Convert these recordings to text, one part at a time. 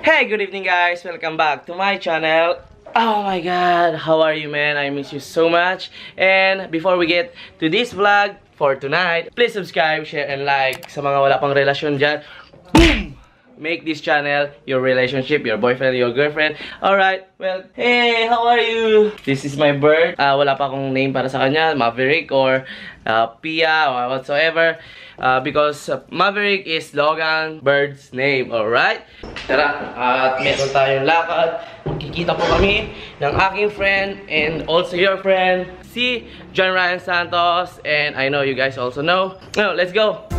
Hey, good evening guys! Welcome back to my channel. Oh my god, how are you, man? I miss you so much. And before we get to this vlog for tonight, please subscribe, share, and like. Sa mga wala pang relasyon dyan, boom! Make this channel your relationship, your boyfriend, your girlfriend. Alright, well, hey, how are you? This is my bird. Wala pa akong name para sa kanya, Maverick or Pia or whatsoever. Because Maverick is Logan Bird's name, alright? Tara, at meron tayong lakad. Magkikita po kami ng aking friend and also your friend, si John Ryan Santos. And I know you guys also know. Now, let's go!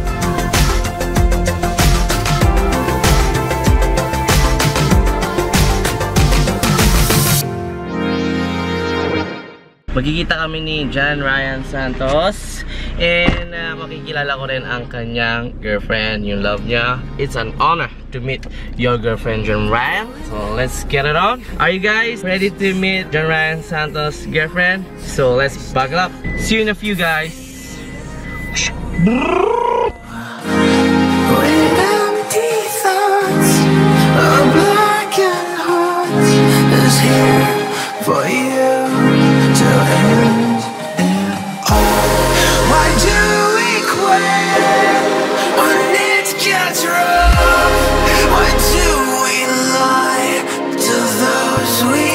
Magkikita kami ni John Ryan Santos and makikilala ko rin ang kanyang girlfriend, yung love niya. It's an honor to meet your girlfriend, John Ryan. So let's get it on. Are you guys ready to meet John Ryan Santos' girlfriend? So let's buckle up. See you in a few, guys. For you to end it all. Why do we quit when it gets rough? Why do we lie to those we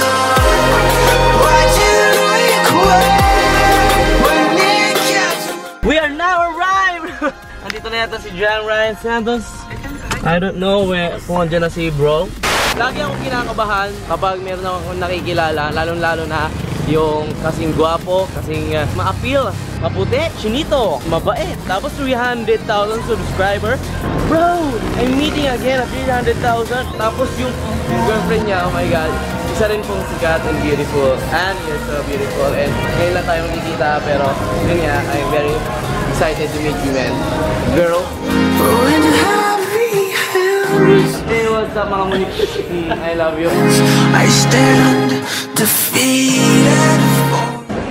love? Why do we quit when it gets rough? We are now arrived! Andito na yata si John Ryan Santos. I don't know kung andyan na si bro. Lagi akong kinakabahan kapag meron akong nakikilala, lalong-lalo na yung kasing gwapo, kasing ma-appeal, maputi, chinito, mabait, tapos 300,000 subscriber. Bro, I'm meeting again at 300,000. Tapos yung girlfriend niya, oh my god, isa rin pong sikat and beautiful. And you're so beautiful. And ngayon lang tayo magkikita, pero yun nga, I'm very excited to meet you, man. Girl. Hey, what's up mga munik? I love you. I stand defeated.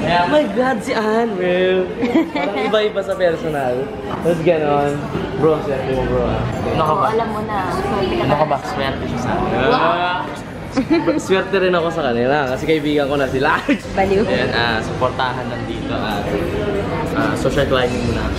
Oh my god, si Anne, bro. Parang iba-iba sa personal. Tapos ganon. Bro, swerte mo, bro. Ano ka ba? Alam mo na. Ano ka ba? Swerte siya sa akin. Swerte rin ako sa kanila kasi kaibigan ko na sila. Baliw. Ayan, supportahan nandito at social climbing muna.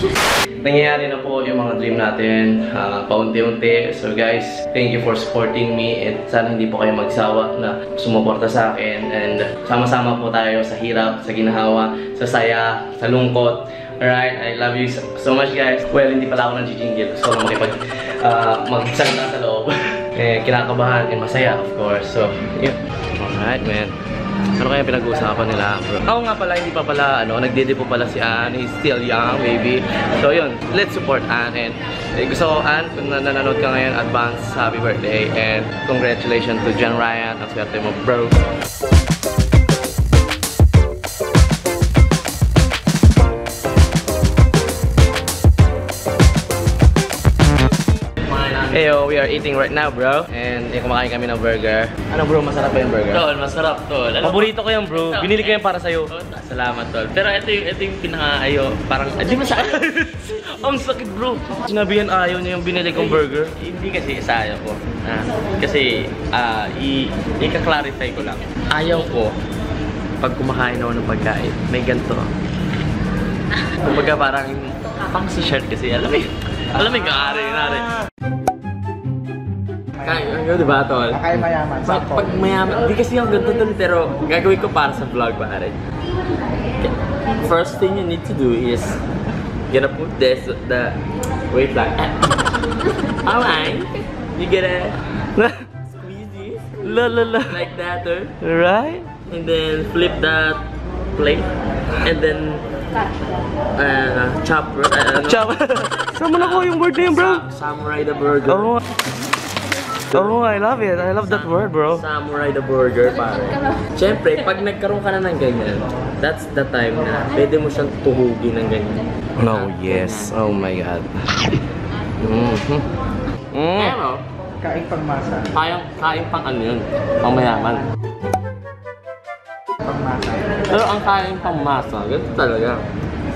Nangyayari na po yung mga dream natin paunti-unti. So guys, thank you for supporting me and sana hindi po kayo magsawa na sumuporta sa akin and sama-sama po tayo sa hirap, sa ginhawa, sa saya, sa lungkot. Alright, I love you so much guys. Well, hindi pala ako nag-jingle. Gusto ko magsalita sa loob. Kinakabahan and masaya of course. So, yun. Alright man. Ano kaya pinag-uusapan nila, bro? Oo nga pala, hindi pa pala, nagdede po pala si Anne. He's still young, baby. So yun, let's support Anne. And gusto ko, Anne, kung nanonood ka ngayon, advance happy birthday. And congratulations to John Ryan. Ang swerte mo, bro. Hey yo, we are eating right now, bro. And kumakain kami ng burger. Ano bro, masarap ba yung burger? Tol, masarap tol. Paborito ko yung bro. Binili ko yan para sa'yo. Salamat tol. Pero ito yung pinaka-ayo. Parang, di ba sa Ang sakit bro. Sinabihan ayaw niya yung binili kong burger. Hindi kasi sa ayaw ko. Kasi, i-clarify ko lang. Ayaw ko, pag kumakain ako ng pagkain, may ganito. Kumbaga parang, pang sa shirt kasi, alam mo yung kakaari. Kaya, diba, tol? Kaya mayaman. Pag mayaman, di kasi ako ganito dun, pero gagawin ko para sa vlog, pare. First thing you need to do is, gonna put wait lang. Alright, you gonna squeeze this, like that, Right? and then flip that plate, and then chop. Sama na ko yung word na yun, bro. Samurai the burger. Oh, I love it. I love that word, bro. Samurai the burger, pare. Siyempre, pag nagkaroon ka na ng ganyan, that's the time na pwede mo siyang tuhugin ng ganyan. No, yes. Oh my god. Pero, Kain pangmasa. kain pang ano yun, pang mayaman. Pangmasa. Pero ang kain pang masa, ganito talaga.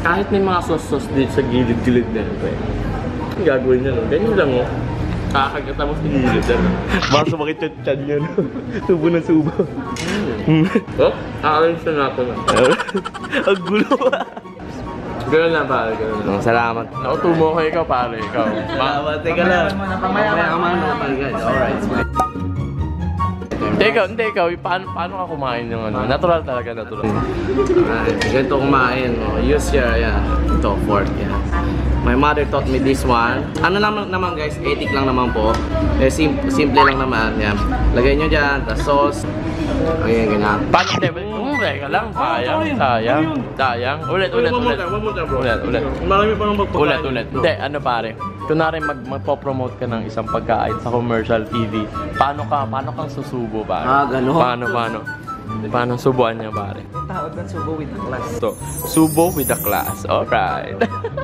Kahit may mga sauce dito sa gilid-gilid na ito eh. Ang gagawin nyo, ganyan lang oh. Kakagat mo sa gilid. Baka sumakit yung chan yun. Subo ng subo. Oh, kakalis na natin. Ang gulo. Gano'n lang pare, gano'n lang. Salamat. Nautumo ko ikaw pare, ikaw. Teka lang. Mamaya ka man. Guys, alright. Hindi ikaw, paano ka kumain yung ano? Natural talaga, natural. Ganito kumain. Use your, ito, fork, My mother taught me this one. Ano naman guys, ethic lang naman po. Simple lang naman, yan. Lagay nyo dyan, tas sauce. Ayan, ganyan. Paano table? Teka lang, sayang. Ulit. Marami pa nang magpapakain. Ulit. Hindi, ano pare? Kunwari magpo-promote ka ng isang pagkain sa commercial TV. Paano kang susubo pare? Gano'n. Paano subuan niya pare? Tawag ng subo with the class. So, subo with the class. Alright.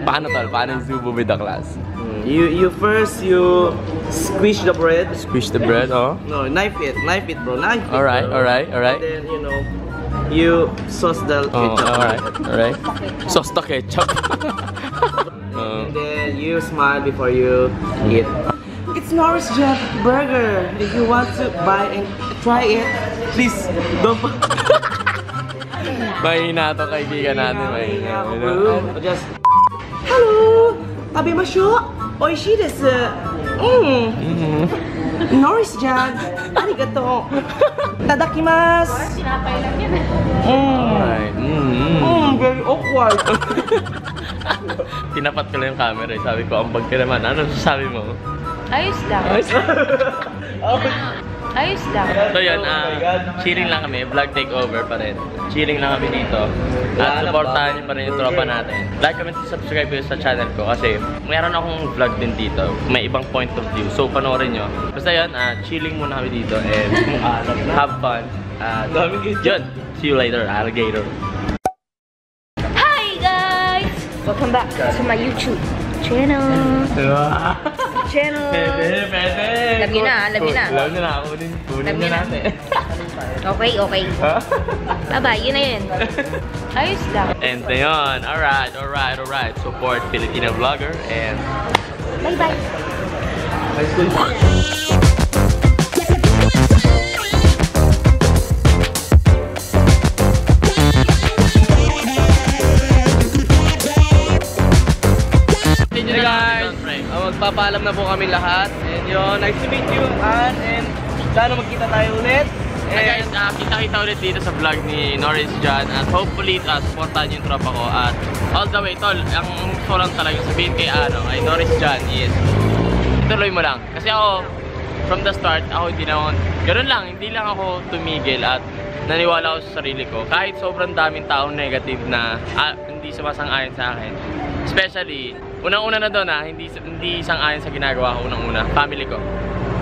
Paano yung subo with the class? You first squish the bread. Squish the bread, oh. No, knife it bro. Knife it. Alright. And then you sauce the ketchup. Alright. Sauce the ketchup. And then you smile before you eat. It's Norris Jet Burger. If you want to buy and try it, please don't. Mahina to kaibigan natin. Mahina. Just hello, tabimasho. Oishi desu. Norris Jet. Arigato. Tadakimasu. Alright. Very awkward. Tinapat ko lang yung camera eh. Sabi ko, ambag ka naman. Ano sasabi mo? Ayos lang. Ayos lang. So yun, chilling lang kami. Vlog takeover pa rin. Chilling lang kami dito. At supportahan niyo pa rin yung tropa natin. Like, comment, subscribe kayo sa channel ko kasi mayroon akong vlog din dito. May ibang point of view. So panoorin nyo. Basta yun, chilling muna kami dito and have fun. Yun, see you later, alligator. Hi guys! Welcome back to my YouTube channel. Pwede. Alam niyo na. Alam niyo na, kunin na natin. Okay. Bye-bye, yun na yun. Ayos lang. And yun, alright. Support Filipino vlogger and Bye-bye. Hey guys, magpapaalam na po kami lahat. And yun, nice to meet you, Ann. And sana magkita tayo ulit. guys, kita-kita ulit dito sa vlog ni Norris John. At hopefully, supportahan yung tropa ko. At all the way, tol, ang gusto lang talaga sabihin kay ay Norris John is ituloy mo lang. Kasi ako, from the start, ganun lang, hindi lang ako tumigil at naniwala ako sa sarili ko. Kahit sobrang daming taong negative na hindi sumasang-ayon sa akin. Especially, unang-una na doon hindi sang-ayon sa ginagawa ko, unang-una, family ko.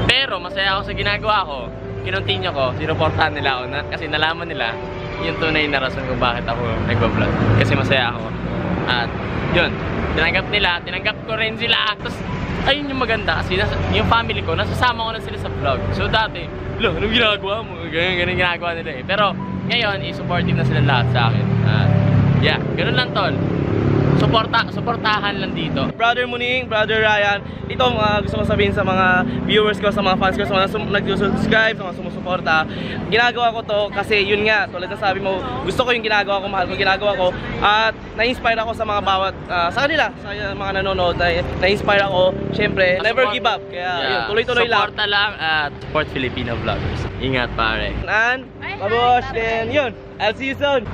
Pero masaya ako sa ginagawa ko, kinontinue ko, sinuportahan nila ako kasi nalaman nila yung tunay na rason kung bakit ako nagbablog. Kasi masaya ako. At yun, tinanggap ko rin sila. Tapos, ayun yung maganda kasi yung family ko, nasasama ko na sila sa vlog. So dati, anong ginagawa mo? Ganyan ginagawa nila eh. Pero ngayon, supportive na sila lahat sa akin. At yeah, ganun lang tol. Suportahan lang dito. Brother Muning, Brother Ryan, ito gusto ko sabihin sa mga viewers ko, sa mga fans ko, sa mga nag-subscribe, sa mga sumusuporta. Ginagawa ko to kasi yun nga, tulad na sabi mo, gusto ko yung ginagawa ko, mahal ko yung ginagawa ko. At na-inspire ako sa mga sa kanila, sa mga nanonood, na-inspire ako. Syempre, never give up. Kaya tuloy-tuloy lang. Suporta lang at support Filipino vloggers. Ingat pare. And, babush, then yun, I'll see you soon.